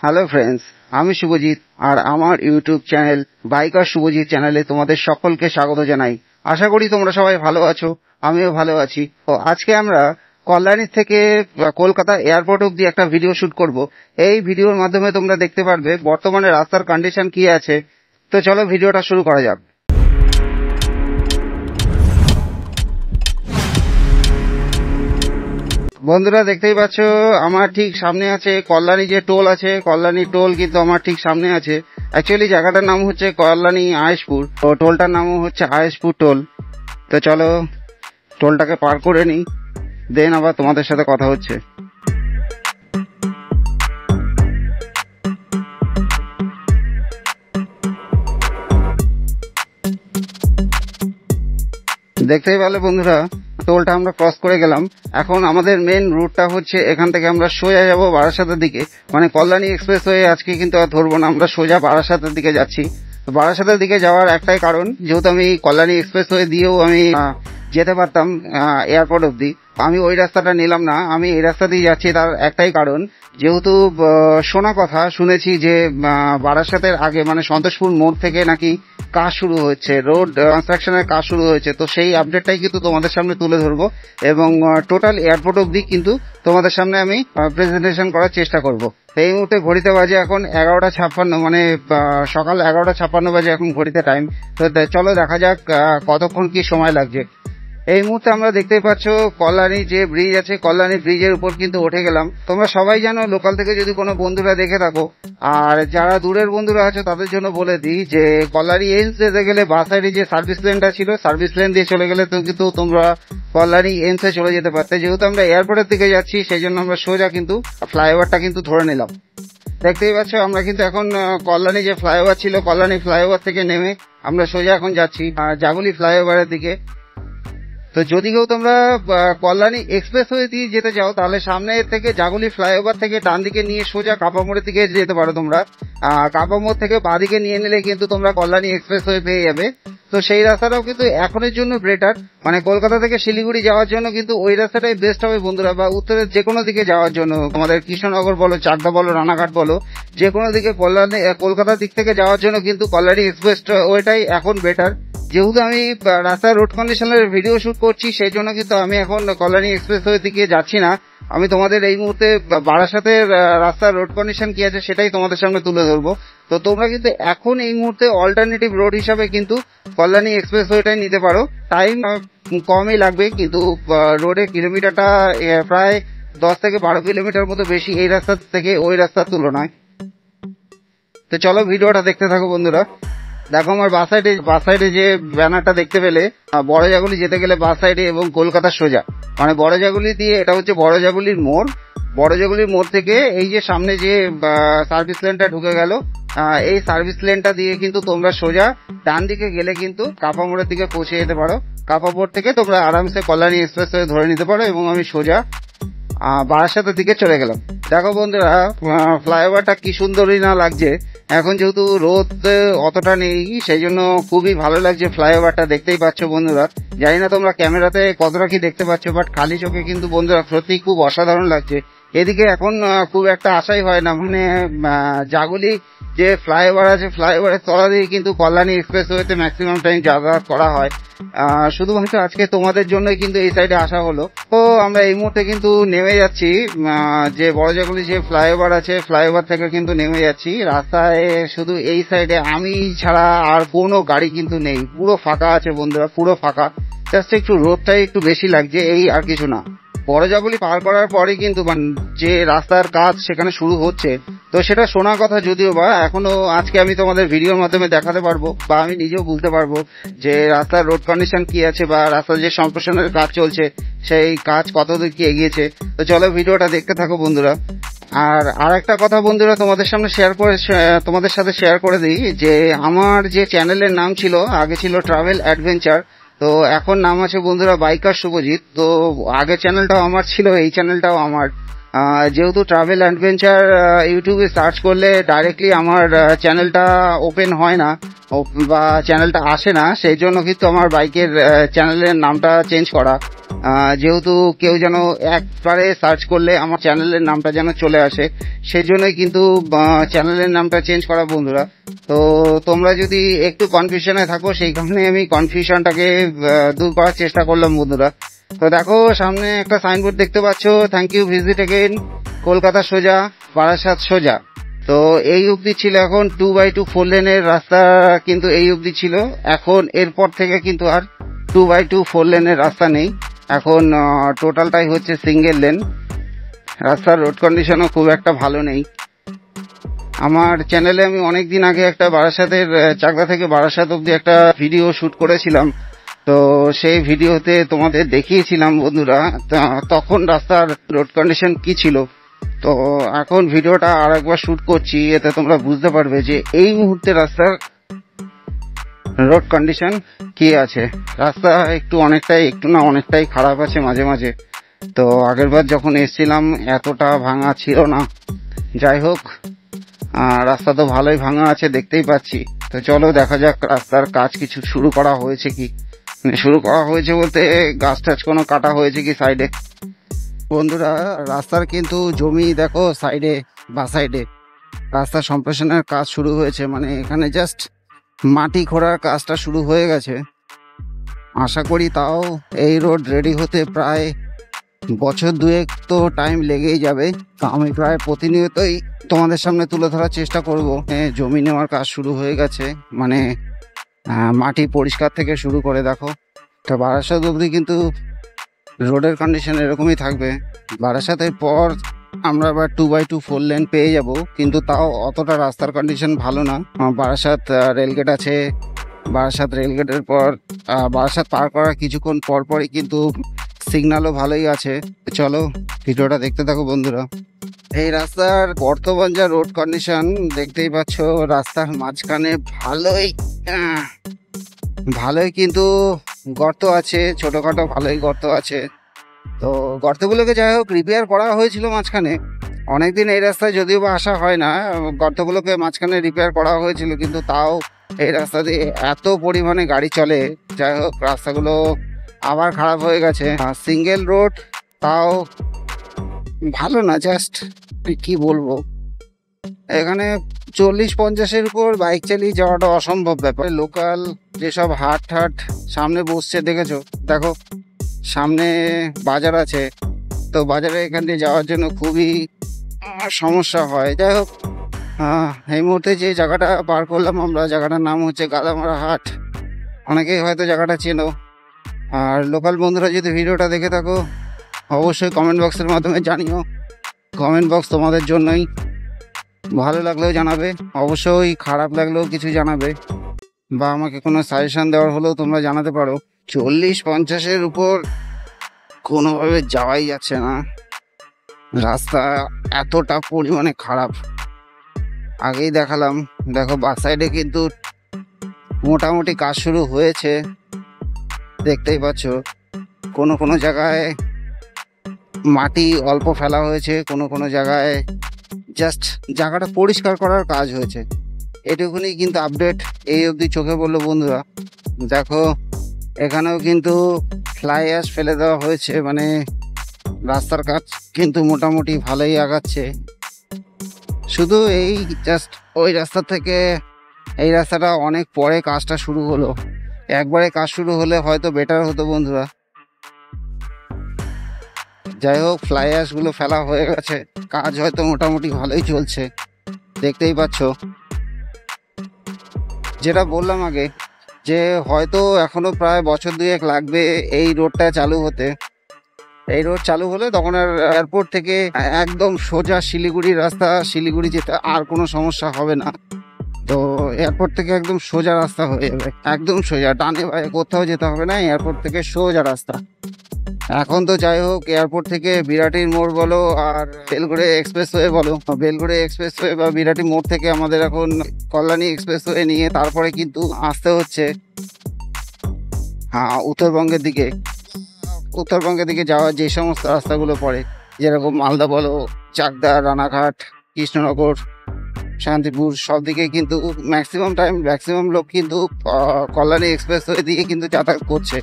Hello friends, আমি শুভজিৎ আর আমার YouTube channel biker Subhajit চ্যানেলে তোমাদের সকলকে স্বাগত জানাই। আশা করি তোমরা সবাই ভালো আছো, আমিও ভালো আছি। তো আজকে আমরা কল্যাণী থেকে কলকাতা এয়ারপোর্ট অব্দি একটা ভিডিও শুট করব। এই ভিডিওর মাধ্যমে তোমরা দেখতে পারবে বর্তমানে রাস্তার কন্ডিশন কি আছে। তো চলো ভিডিওটা শুরু করা যাক। বন্ধুরা দেখতেই পাচ্ছ আমার ঠিক সামনে আছে কল্যাণী যে টোল আছে, কল্যাণী টোল কিন্তু আমার ঠিক সামনে আছে। অ্যাকচুয়ালি জায়গাটার নাম হচ্ছে কল্যাণী আয়েশপুর, তো টোলটার নামও হচ্ছে আয়েশপুর টোল। তো চলো টোলটাকে পার করে নিই, দেন আবার তোমাদের সাথে কথা হচ্ছে। দেখতেই পেলে বন্ধুরা টোলটা আমরা ক্রস করে গেলাম। এখন আমাদের মেন রুটটা হচ্ছে এখান থেকে আমরা সোজা যাবো বারাসাতের দিকে, মানে কল্যাণী এক্সপ্রেস হয়ে আজকে কিন্তু আর ধরবো না, আমরা সোজা বারাসাতের দিকে যাচ্ছি। বারাসাতের দিকে যাওয়ার একটাই কারণ, যেহেতু আমি কল্যাণী এক্সপ্রেস হয়ে দিয়েও আমি যেতে পারতাম এয়ারপোর্ট অব্দি, আমি ওই রাস্তাটা নিলাম না, আমি এই রাস্তা দিয়ে যাচ্ছি। তার একটাই কারণ, যেহেতু শোনা কথা শুনেছি যে বারাসাতের আগে মানে সন্তোষপুর মোড় থেকে নাকি কাজ শুরু হচ্ছে, রোড কনস্ট্রাকশনের কাজ শুরু হয়েছে। তো সেই আপডেটটাই কিন্তু তোমাদের সামনে তুলে ধরবো এবং টোটাল এয়ারপোর্ট অব্দি কিন্তু তোমাদের সামনে আমি প্রেজেন্টেশন করার চেষ্টা করব। এই মুহূর্তে ঘড়িতে বাজে এখন 11:56, মানে সকাল 11:56 বাজে এখন ঘড়িতে টাইম। তো চলো দেখা যাক কতক্ষণ কি সময় লাগছে। এই মুহূর্তে আমরা দেখতেই পাচ্ছ কল্যাণী যে ব্রিজ আছে, কল্যাণী ব্রিজের উপর কিন্তু উঠে গেলাম। তোমরা সবাই জানো, লোকাল থেকে যদি কোনো বন্ধুরা দেখে থাকো, আর যারা দূরের বন্ধুরা আছে তাদের জন্য বলে দিই যে কল্যাণী এন্স যেতে গেলে বাঁ সাইডে যে সার্ভিস লেনটা ছিল, সার্ভিস লেন দিয়ে চলে গেলে তো কিন্তু তোমরা কল্যাণী এন্সে চলে যেতে পারতে। যেহেতু আমরা এয়ারপোর্টের দিকে যাচ্ছি সেই জন্য আমরা সোজা কিন্তু ফ্লাইওভারটা কিন্তু ধরে নিলাম। দেখতেই পাচ্ছ আমরা কিন্তু এখন কল্যাণী যে ফ্লাইওভার ছিল, কল্যাণী ফ্লাইওভার থেকে নেমে আমরা সোজা এখন যাচ্ছি জাগুলি ফ্লাইওভারের দিকে। তো যদি কেউ তোমরা কল্যাণী এক্সপ্রেস হয়ে দিয়ে যেতে চাও তাহলে সামনে থেকে জাগুলি ফ্লাইওভার থেকে ডান দিকে নিয়ে সোজা কাপামোড়ের দিকে যেতে পারো তোমরা। কাপামোড় থেকে বাঁ দিকে নিয়ে নিলে কিন্তু তোমরা কল্যাণী এক্সপ্রেস হয়ে পেয়ে যাবে। তো সেই রাস্তাটাও কিন্তু এখনের জন্য বেটার, মানে কলকাতা থেকে শিলিগুড়ি যাওয়ার জন্য কিন্তু ওই রাস্তাটাই বেস্ট হবে বন্ধুরা, বা উত্তরের যে কোনো দিকে যাওয়ার জন্য তোমাদের কৃষ্ণনগর বলো, চাকদা বলো, রানাঘাট বলো, যে কোনো দিকে কলকাতার দিক থেকে যাওয়ার জন্য কিন্তু কল্যাণী এক্সপ্রেস ওইটাই এখন বেটার। যেহেতু আমি রাস্তার রোড কন্ডিশনের ভিডিও শুট করছি সেই জন্য কিন্তু আমি এখন কল্যাণী এক্সপ্রেস ওয়ে দিকে যাচ্ছি না। আমি তোমাদের এই মুহূর্তে বারাসাতের রাস্তার রোড কন্ডিশন কি আছে সেটাই তোমাদের সামনে তুলে ধরবো। তো তোমরা কিন্তু এখন এই মুহূর্তে অল্টারনেটিভ রোড হিসাবে কিন্তু কল্যাণী এক্সপ্রেস ওয়েটাই নিতে পারো। টাইম কমই লাগবে, কিন্তু রোডের কিলোমিটারটা প্রায় 10 থেকে 12 কিলোমিটার মতো বেশি এই রাস্তা থেকে ওই রাস্তার তুলনায়। তো চলো ভিডিওটা দেখতে থাকো বন্ধুরা। দেখো আমার বাঁ সাইডে যে ব্যানারটা দেখতে পেলে, বড় জাগুলি যেতে গেলে বাঁ সাইডে এবং কলকাতার সোজা, মানে বড় জাগুলি দিয়ে এটা হচ্ছে বড় জাগুলির মোড়। বড় জাগুলির মোড় থেকে এই যে সামনে যে সার্ভিস লেনটা ঢুকে গেল, এই সার্ভিস লেনটা দিয়ে কিন্তু তোমরা সোজা ডান দিকে গেলে কিন্তু কাপামোড়ের দিকে পৌঁছে যেতে পারো। কাপামোড় থেকে তোমরা আরামসে কল্যাণী এক্সপ্রেস ধরে নিতে পারো এবং আমি সোজা বারাসাতের দিকে চলে গেলাম। দেখো বন্ধুরা ফ্লাইওভারটা কি সুন্দরই না লাগছে। এখন যেহেতু রোদ অতটা নেই সেই জন্য খুবই ভালো লাগছে ফ্লাইওভারটা, দেখতেই পাচ্ছ বন্ধুরা। জানি না তোমরা ক্যামেরাতে কতটা কি দেখতে পাচ্ছ, বাট খালি চোখে কিন্তু বন্ধুরা সত্যি খুব অসাধারণ লাগছে। এদিকে এখন খুব একটা আশাই হয় না, মানে জাগুলি যে ফ্লাইওভার আছে ফ্লাইওভারের তলা দিয়ে কিন্তু কল্যাণী এক্সপ্রেস ওয়েতে ম্যাক্সিমাম টাইম যাতায়াত করা হয়। শুধুমাত্র আজকে তোমাদের জন্যই কিন্তু এই সাইডে আসা হলো। তো আমরা এই মুহূর্তে কিন্তু নেমে যাচ্ছি, যে বড় জাগুলি যে ফ্লাইওভার আছে ফ্লাইওভার থেকে কিন্তু নেমে যাচ্ছি। রাস্তায় শুধু এই সাইডে আমি ছাড়া আর কোনো গাড়ি কিন্তু নেই, পুরো ফাঁকা আছে বন্ধুরা, পুরো ফাঁকা। জাস্ট একটু রোদটাই একটু বেশি লাগছে, এই আর কিছু না। বড় জাগুলি পার করার পরে কিন্তু যে রাস্তার কাজ সেখানে শুরু হচ্ছে, তো সেটা শোনার কথা, যদিও বা এখনো আজকে আমি তোমাদের ভিডিওর মাধ্যমে দেখাতে পারবো বা আমি নিজেও বুঝতে পারবো যে রাস্তার রোড কন্ডিশন কি আছে বা রাস্তার যে সম্প্রসারণের কাজ চলছে সেই কাজ কতদূর কি এগিয়েছে। তো চলো ভিডিওটা দেখতে থাকো বন্ধুরা। আর একটা কথা বন্ধুরা তোমাদের সাথে শেয়ার করে দিই যে আমার যে চ্যানেলের নাম ছিল আগে ছিল ট্রাভেল অ্যাডভেঞ্চার, তো এখন নাম আছে বন্ধুরা বাইকার শুভজিৎ। তো আগের চ্যানেলটাও আমার ছিল, এই চ্যানেলটাও আমার। যেহেতু ট্রাভেল অ্যাডভেঞ্চার ইউটিউবে সার্চ করলে ডাইরেক্টলি আমার চ্যানেলটা ওপেন হয় না, বা চ্যানেলটা আসে না, সেই জন্য কিন্তু আমার বাইকের চ্যানেলের নামটা চেঞ্জ করা। যেহেতু কেউ যেন একবারে সার্চ করলে আমার চ্যানেলের নামটা যেন চলে আসে, সেই জন্যই কিন্তু চ্যানেলের নামটা চেঞ্জ করা বন্ধুরা। তো তোমরা যদি একটু কনফিউশনে থাকো, সেই কারণে আমি কনফিউশনটাকে দূর করার চেষ্টা করলাম বন্ধুরা। তো দেখো সামনে একটা সাইনবোর্ড দেখতে পাচ্ছ, thank you visit again, Kolkata সোজা, বারাসাত সোজা। তো এই অবধি ছিল, এখন 2x2 4 লেনের রাস্তা কিন্তু এই অবধি ছিল। এখন এরপর থেকে কিন্তু আর 2x2 4 লেনের রাস্তা নেই, এখন টোটালটাই হচ্ছে সিঙ্গেল লেন। রাস্তার রোড কন্ডিশনও খুব একটা ভালো নেই। আমার চ্যানেলে আমি অনেক দিন আগে একটা বারাসাতের চাকদা থেকে বারাসাত অবধি একটা ভিডিও শুট করেছিলাম। তো সেই ভিডিওতে তোমাদের দেখিয়েছিলাম বন্ধুরা তখন রাস্তার রোড কন্ডিশন কি ছিল। তো এখন ভিডিওটা আর একবার শুট করছি, এতে তোমরা বুঝতে পারবে যে এই মুহূর্তে রাস্তার রোড কন্ডিশন কি আছে। রাস্তা একটু অনেকটাই খারাপ আছে মাঝে মাঝে। তো আগেরবার যখন এসেছিলাম এতটা ভাঙা ছিল না। যাই হোক, রাস্তা তো ভালোই ভাঙা আছে দেখতেই পাচ্ছি। তো চলো দেখা যাক রাস্তার কাজ কিছু শুরু করা হয়েছে কি, শুরু করা হয়েছে বলতে গাছ টাছ কোনো কাটা হয়েছে কি সাইডে। বন্ধুরা রাস্তার কিন্তু জমি দেখো সাইডে, বা সাইডে রাস্তা সম্প্রসারণের কাজ শুরু হয়েছে, মানে এখানে জাস্ট মাটি খোঁড়ার কাজটা শুরু হয়ে গেছে। আশা করি তাও এই রোড রেডি হতে প্রায় বছর দুয়েক তো টাইম লেগেই যাবে। তো আমি প্রায় প্রতিনিয়তই তোমাদের সামনে তুলে ধরার চেষ্টা করব। জমি নেওয়ার কাজ শুরু হয়ে গেছে, মানে মাটি পরিষ্কার থেকে শুরু করে দেখো। তো বারাসাত অবধি কিন্তু রোডের কন্ডিশন এরকমই থাকবে। বারাসাতের পর আমরা আবার 2x2 4 লেন পেয়ে যাব, কিন্তু তাও অতটা রাস্তার কন্ডিশন ভালো না। বারাসাত রেলগেট আছে, বারাসাত রেলগেটের পর বারাসাত পার করার কিছুক্ষণ পরপরই কিন্তু সিগন্যালও ভালোই আছে। চলো ভিডিওটা দেখতে থাকো বন্ধুরা। এই রাস্তার বর্তমান যা রোড কন্ডিশন দেখতেই পাচ্ছ, রাস্তার মাঝখানে ভালোই কিন্তু গর্ত আছে, ছোটখাটো ভালোই গর্ত আছে। তো গর্তগুলোকে যাই হোক রিপেয়ার করা হয়েছিল মাঝখানে। অনেকদিন এই রাস্তায় যদিও বা আসা হয় না, গর্তগুলোকে মাঝখানে রিপেয়ার করা হয়েছিল, কিন্তু তাও এই রাস্তা দিয়ে এত পরিমাণে গাড়ি চলে, যাই হোক রাস্তাগুলো আবার খারাপ হয়ে গেছে। সিঙ্গেল রোড তাও ভালো না, জাস্ট কি বলবো, এখানে 40-50-এর উপর বাইক চালিয়ে যাওয়াটা অসম্ভব ব্যাপার। লোকাল যেসব হাট সামনে বসছে দেখেছো, দেখো সামনে বাজার আছে, তো বাজারে এখান দিয়ে যাওয়ার জন্য খুবই সমস্যা হয়। যাই হোক, এই মুহূর্তে যে জায়গাটা পার করলাম আমরা, জায়গাটার নাম হচ্ছে গাদামারা হাট। অনেকেই হয়তো জায়গাটা চেনো। আর লোকাল বন্ধুরা যদি ভিডিওটা দেখে থাকো অবশ্যই কমেন্ট বক্সের মাধ্যমে জানিও। কমেন্ট বক্স তোমাদের জন্যই, ভালো লাগলেও জানাবে, অবশ্যই খারাপ লাগলেও কিছু জানাবে, বা আমাকে কোনো সাজেশন দেওয়ার হলেও তোমরা জানাতে পারো। 40-50-এর উপর কোনোভাবে যাওয়াই যাচ্ছে না, রাস্তা এতটা পরিমাণে খারাপ। আগেই দেখালাম, দেখো বাস সাইডে কিন্তু মোটামুটি কাজ শুরু হয়েছে, দেখতেই পাচ্ছ। কোনো জায়গায় মাটি অল্প ফেলা হয়েছে, কোনো জায়গায় জাস্ট জায়গাটা পরিষ্কার করার কাজ হয়েছে। এটুকুনি কিন্তু আপডেট এই অবধি চোখে পড়লো বন্ধুরা। দেখো এখানেও কিন্তু ফ্লাই অ্যাশ ফেলে দেওয়া হয়েছে, মানে রাস্তার কাজ কিন্তু মোটামুটি ভালোই আগাচ্ছে। শুধু এই জাস্ট ওই রাস্তা থেকে এই রাস্তাটা অনেক পরে কাজটা শুরু হলো, একবারে কাজ শুরু হলে হয়তো বেটার হতো বন্ধুরা। যাই হোক, ফ্লাই অ্যাশগুলো ফেলা হয়ে গেছে, কাজ হয়তো মোটামুটি ভালোই চলছে, দেখতেই পাচ্ছ। যেটা বললাম আগে, যে হয়তো এখনো প্রায় বছর দুয়েক লাগবে এই রোডটা চালু হতে। এই রোড চালু হলে তখন আর এয়ারপোর্ট থেকে একদম সোজা শিলিগুড়ির রাস্তা, শিলিগুড়ি যেতে আর কোনো সমস্যা হবে না। তো এয়ারপোর্ট থেকে একদম সোজা রাস্তা হয়ে যাবে, একদম সোজা, ডানে বায়ে কোথাও যেতে হবে না, এয়ারপোর্ট থেকে সোজা রাস্তা। এখন তো যাই হোক, এয়ারপোর্ট থেকে বিরাটির মোড় বলো আর বেলঘড়ে এক্সপ্রেসওয়ে বলো, বেলঘড়ে এক্সপ্রেসওয়ে বা বিরাটি মোড় থেকে আমাদের এখন কল্যাণী এক্সপ্রেসওয়ে নিয়ে তারপরে কিন্তু আসতে হচ্ছে উত্তরবঙ্গের দিকে। উত্তরবঙ্গের দিকে যাওয়ার যে সমস্ত রাস্তাগুলো পড়ে, যেরকম মালদা বলো, চাকদা, রানাঘাট, কৃষ্ণনগর, শান্তিপুর সব দিকে কিন্তু ম্যাক্সিমাম লোক কিন্তু কল্যাণী এক্সপ্রেসওয়ে দিয়ে কিন্তু যাতায়াত করছে।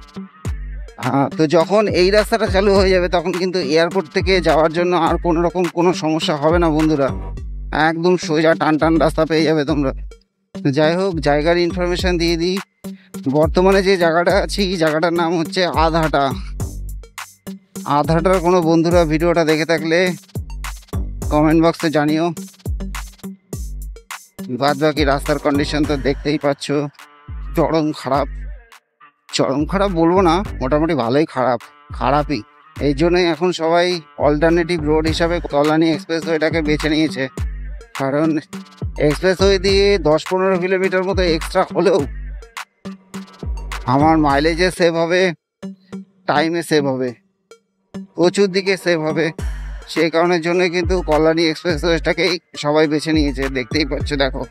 তো যখন এই রাস্তাটা চালু হয়ে যাবে তখন কিন্তু এয়ারপোর্ট থেকে যাওয়ার জন্য আর কোনো রকম কোনো সমস্যা হবে না বন্ধুরা, একদম সোজা টান রাস্তা পেয়ে যাবে তোমরা। যাই হোক, জায়গার ইনফরমেশন দিয়ে দিই। বর্তমানে যে জায়গাটা আছি, জায়গাটার নাম হচ্ছে আধাটার কোনো বন্ধুরা ভিডিওটা দেখে থাকলে কমেন্ট বক্সে জানিও। বাদ বাকি রাস্তার কন্ডিশন তো দেখতেই পাচ্ছ, চরম খারাপ বলবো না, মোটামুটি ভালোই খারাপই। এই জন্যই এখন সবাই অল্টারনেটিভ রোড হিসাবে কল্যাণী এক্সপ্রেসওয়েটাকে বেছে নিয়েছে। কারণ এক্সপ্রেসওয়ে দিয়ে 10-15 কিলোমিটার মতো এক্সট্রা হলেও আমার মাইলেজে সেভ হবে, টাইমে সেভ হবে, প্রচুর দিকে সেভ হবে। সেই কারণের জন্য কিন্তু কল্যাণী এক্সপ্রেসওয়েটাকেই সবাই বেছে নিয়েছে। দেখতেই পাচ্ছ, দেখো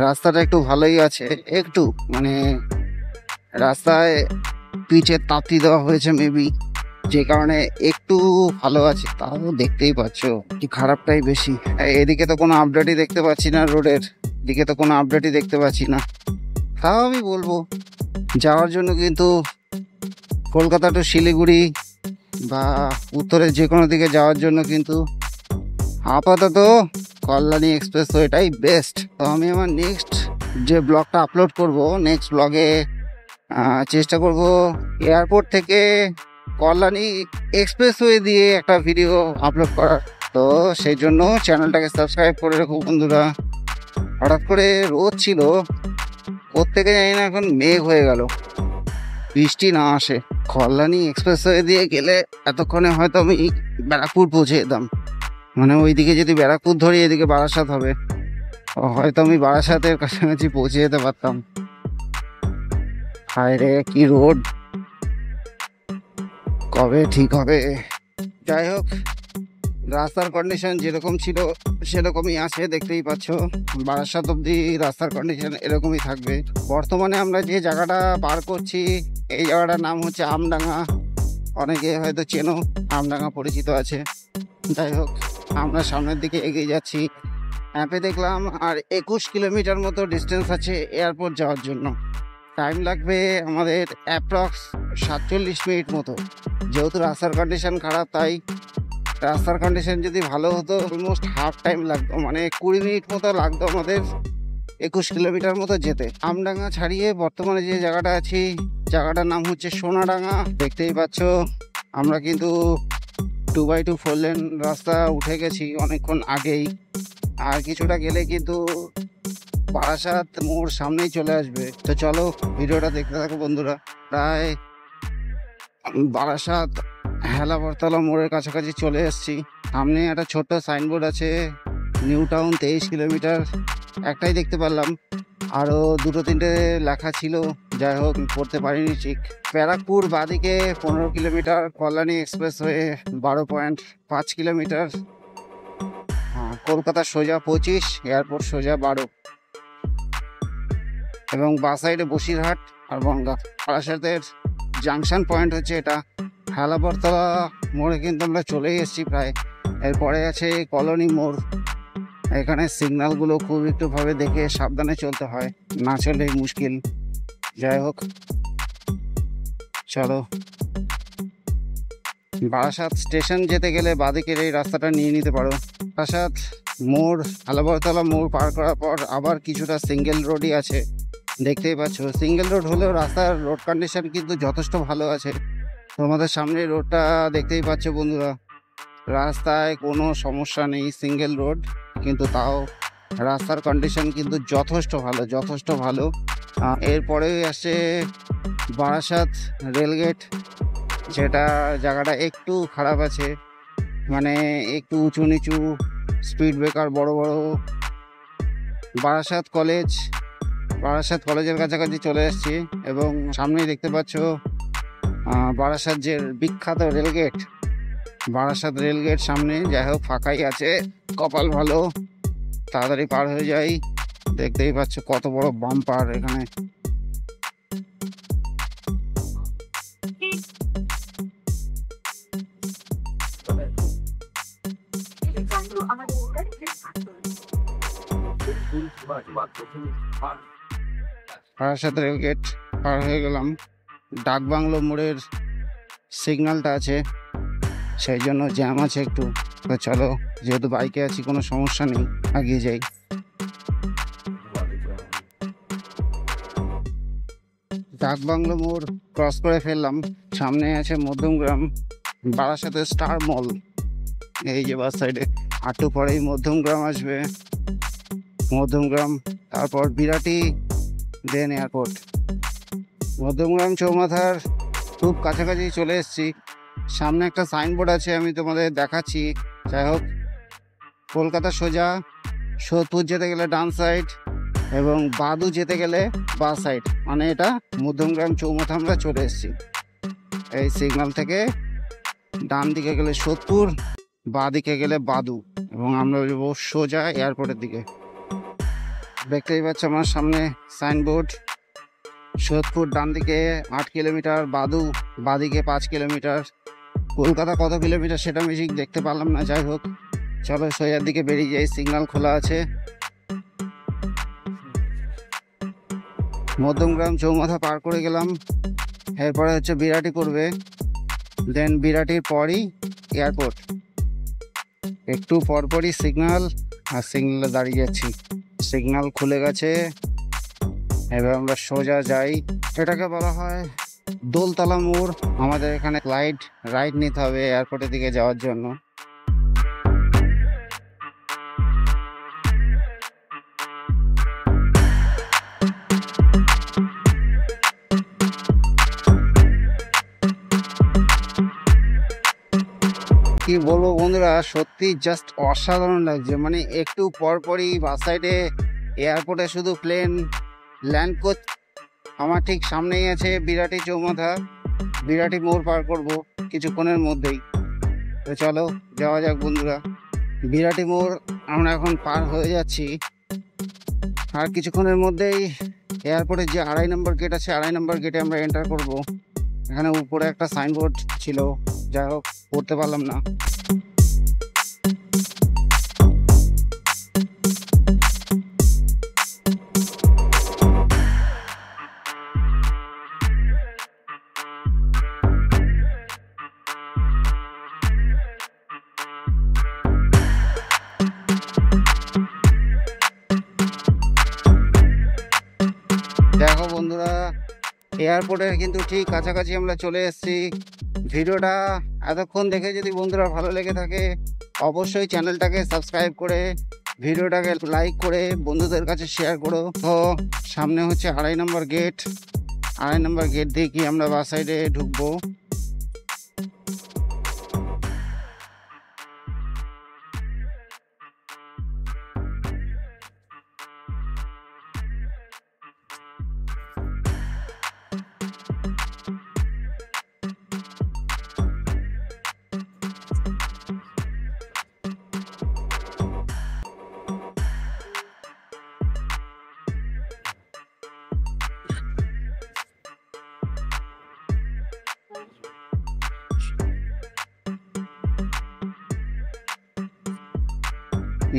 রাস্তাটা একটু ভালোই আছে, একটু মানে রাস্তায় পিচের তাপ্তি দেওয়া হয়েছে মেবি, যে কারণে একটু ভালো আছে। তাও দেখতেই পাচ্ছ কি খারাপটাই বেশি। এদিকে তো কোনো আপডেটই দেখতে পাচ্ছি না, রোডের দিকে তো কোনো আপডেটই দেখতে পাচ্ছি না। তাও আমি বলবো যাওয়ার জন্য কিন্তু কলকাতা টু শিলিগুড়ি বা উত্তরের যে কোনো দিকে যাওয়ার জন্য কিন্তু আপাতত কল্যাণী এক্সপ্রেসওয়েটাই বেস্ট। তো আমি আমার নেক্সট যে ব্লগটা আপলোড করব, নেক্সট ব্লগে চেষ্টা করব এয়ারপোর্ট থেকে কল্যাণী এক্সপ্রেসওয়ে দিয়ে একটা ভিডিও আপলোড করার। তো সেই জন্য চ্যানেলটাকে সাবস্ক্রাইব করে রাখো বন্ধুরা। হঠাৎ করে রোদ ছিল, ওর থেকে জানি না এখন মেঘ হয়ে গেল, বৃষ্টি না আসে। কল্যাণী এক্সপ্রেসওয়ে দিয়ে গেলে এতক্ষণে হয়তো আমি ব্যারাকপুর পৌঁছে যেতাম, মানে ওইদিকে যদি ব্যারাকপুর ধরি এদিকে বারাসাত হবে, হয়তো আমি বারাসাতের কাছাকাছি পৌঁছে যেতে পারতাম। হায় রে, কি রোড, কবে ঠিক হবে। যাই হোক, রাস্তার কন্ডিশন যেরকম ছিল সেরকমই আছে, দেখতেই পাচ্ছ। বারাসাত অব্দি রাস্তার কন্ডিশন এরকমই থাকবে। বর্তমানে আমরা যে জায়গাটা পার করছি, এই জায়গাটার নাম হচ্ছে আমডাঙ্গা। অনেকে হয়তো চেনো, আমডাঙ্গা পরিচিত আছে। যাই হোক, আমরা সামনের দিকে এগিয়ে যাচ্ছি। অ্যাপে দেখলাম আর 21 কিলোমিটার মতো ডিস্টেন্স আছে এয়ারপোর্ট যাওয়ার জন্য। টাইম লাগবে আমাদের অ্যাপ্রক্স 47 মিনিট মতো। যেহেতু রাস্তার কন্ডিশন খারাপ, তাই রাস্তার কন্ডিশন যদি ভালো হতো অলমোস্ট হাফ টাইম লাগতো, মানে 20 মিনিট মতো লাগতো আমাদের 21 কিলোমিটার মতো যেতে। আমডাঙ্গা ছাড়িয়ে বর্তমানে যে জায়গাটা আছি, জায়গাটার নাম হচ্ছে সোনাডাঙ্গা। দেখতেই পাচ্ছ আমরা কিন্তু 2x2 4 লেন রাস্তা উঠে গেছি অনেকক্ষণ আগেই। আর কিছুটা গেলে কিন্তু বারাসাত মোড় সামনেই চলে আসবে। তো চলো ভিডিওটা দেখতে থাকো বন্ধুরা। প্রায় বারাসাত হেলাবরতলা মোড়ের কাছাকাছি চলে এসেছি। সামনে একটা ছোট্ট সাইনবোর্ড আছে, নিউ টাউন 23 কিলোমিটার, একটাই দেখতে পারলাম, আরও 2-3টে লেখা ছিল, যাই হোক পড়তে পারিনি ঠিক। ব্যারাকপুর বাদিকে 15 kilometre, Kalyani expressway 12.5 kilometre, Kolkata সোজা 25, এয়ারপোর্ট সোজা 12, এবং বাঁ সাইডে বসিরহাট আর বনগাঁ। বারাসাতের জাংশন পয়েন্ট হচ্ছে এটা। হেলাবরতলা মোড়ে কিন্তু আমরা চলেই এসেছি প্রায়। এরপরে আছে কলোনি মোড়। এখানে সিগন্যালগুলো খুব একটুভাবে দেখে সাবধানে চলতে হয়, না চললেই মুশকিল। যাই হোক, চলো। বারাসাত স্টেশন যেতে গেলে বাদিকের এই রাস্তাটা নিয়ে নিতে পারো। বারাসাত মোড়, হেলাবরতলা মোড় পার করার পর আবার কিছুটা সিঙ্গেল রোডই আছে, দেখতেই পাচ্ছ। সিঙ্গেল রোড হলেও রাস্তার রোড কন্ডিশন কিন্তু যথেষ্ট ভালো আছে। তোমাদের সামনে রোডটা দেখতেই পাচ্ছ বন্ধুরা, রাস্তায় কোনো সমস্যা নেই, সিঙ্গেল রোড, কিন্তু তাও রাস্তার কন্ডিশন কিন্তু যথেষ্ট ভালো। এরপরে আসছে বারাসাত রেলগেট, যেটা জায়গাটা একটু খারাপ আছে, মানে একটু উঁচু নিচু, স্পিড ব্রেকার বড়। বারাসাত কলেজের কাছাকাছি চলে এসেছি, এবং সামনেই দেখতে পাচ্ছ বারাসাত যে বিখ্যাত রেলগেট, বারাসাত রেলগেট সামনে। যাই হোক, ফাঁকাই আছে, কপাল ভালো, তাড়াতাড়ি পার হয়ে যাই। দেখতেই পাচ্ছ কত বড় বাম্পার এখানে। বারাসাত রেলগেট পার হয়ে গেলাম। ডাকবাংলো মোড়ের সিগন্যালটা আছে, সেই জন্য জ্যাম আছে একটু। তো চলো, যেহেতু বাইকে আছি কোনো সমস্যা নেই, এগিয়ে যাই। ডাকবাংলো মোড় ক্রস করে ফেললাম। সামনে আছে মধ্যমগ্রাম, বারাসাতের স্টার মল, এই যে বাস সাইডে। একটু পরেই মধ্যমগ্রাম আসবে, মধ্যমগ্রাম, তারপর বিরাটি, দেন এয়ারপোর্ট। মধ্যমগ্রাম চৌমাথার খুব কাছাকাছি চলে এসেছি। সামনে একটা সাইনবোর্ড আছে, আমি তোমাদের দেখাচ্ছি। যাই হোক, কলকাতা সোজা, সোদপুর যেতে গেলে ডান সাইড এবং বাদু যেতে গেলে বা সাইড, মানে এটা মধ্যমগ্রাম চৌমাথা আমরা চলে এসেছি। এই সিগন্যাল থেকে ডান দিকে গেলে সোদপুর, বা দিকে গেলে বাদু, এবং আমরা যাবো সোজা এয়ারপোর্টের দিকে। দেখতেই পাচ্ছ আমার সামনে সাইনবোর্ড। সোদপুর ডান দিকে 8 কিলোমিটার, বাদু বাদিকে 5 কিলোমিটার। কলকাতা কত কিলোমিটার সেটা আমি ঠিক দেখতে পারলাম না। যাই হোক, চলো সোজার দিকে বেরিয়ে যাই, সিগন্যাল খোলা আছে। মধ্যমগ্রাম চৌমাথা পার করে গেলাম, এরপরে হচ্ছে বিরাটি পড়বে, দেন বিরাটির পরই এয়ারপোর্ট। একটু পরপরই সিগন্যাল, আর সিগন্যালে দাঁড়িয়ে যাচ্ছি। সিগন্যাল খুলে গেছে, এবার আমরা সোজা যাই। এটাকে বলা হয় দোলতলা মোড়। আমাদের এখানে রাইট নিতে হবে এয়ারপোর্টের দিকে যাওয়ার জন্য। কি বলবো বন্ধুরা, সত্যি জাস্ট অসাধারণ লাগছে। মানে একটু পরপরই বাস সাইডে এয়ারপোর্টে শুধু প্লেন ল্যান্ড করছে। আমার ঠিক সামনেই আছে বিরাটি চৌমাথা, বিরাটি মোড় পার করব কিছুক্ষণের মধ্যেই। তো চলো যাওয়া যাক বন্ধুরা। বিরাটি মোড় আমরা এখন পার হয়ে যাচ্ছি, আর কিছুক্ষণের মধ্যেই এয়ারপোর্টের যে 2.5 নম্বর গেট আছে, 2.5 নম্বর গেটে আমরা এন্টার করব। এখানে উপরে একটা সাইনবোর্ড ছিল, যাই হোক পড়তে পারলাম না। দেখো বন্ধুরা, এয়ারপোর্টের কিন্তু ঠিক কাছাকাছি আমরা চলে এসেছি। ভিডিওটা এতক্ষণ দেখে যদি বন্ধুরা ভালো লেগে থাকে, অবশ্যই চ্যানেলটাকে সাবস্ক্রাইব করে ভিডিওটাকে লাইক করে বন্ধুদের কাছে শেয়ার করো। তো সামনে হচ্ছে 2.5 নম্বর গেট, 2.5 নম্বর গেট দিয়ে কি আমরা বাস সাইডে ঢুকবো।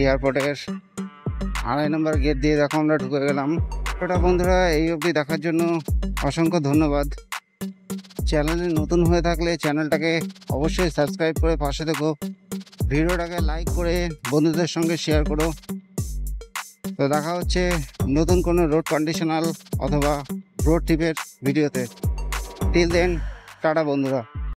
এয়ারপোর্টের 2.5 নম্বর গেট দিয়ে দেখো আমরা ঢুকে গেলাম। ওটা বন্ধুরা এই অবধি দেখার জন্য অসংখ্য ধন্যবাদ। চ্যানেলে নতুন হয়ে থাকলে চ্যানেলটাকে অবশ্যই সাবস্ক্রাইব করে পাশে থেকো, ভিডিওটাকে লাইক করে বন্ধুদের সঙ্গে শেয়ার করো। তো দেখা হচ্ছে নতুন কোনো রোড কন্ডিশনাল অথবা রোড ট্রিপের ভিডিওতে। টিল দেন, টাটা বন্ধুরা।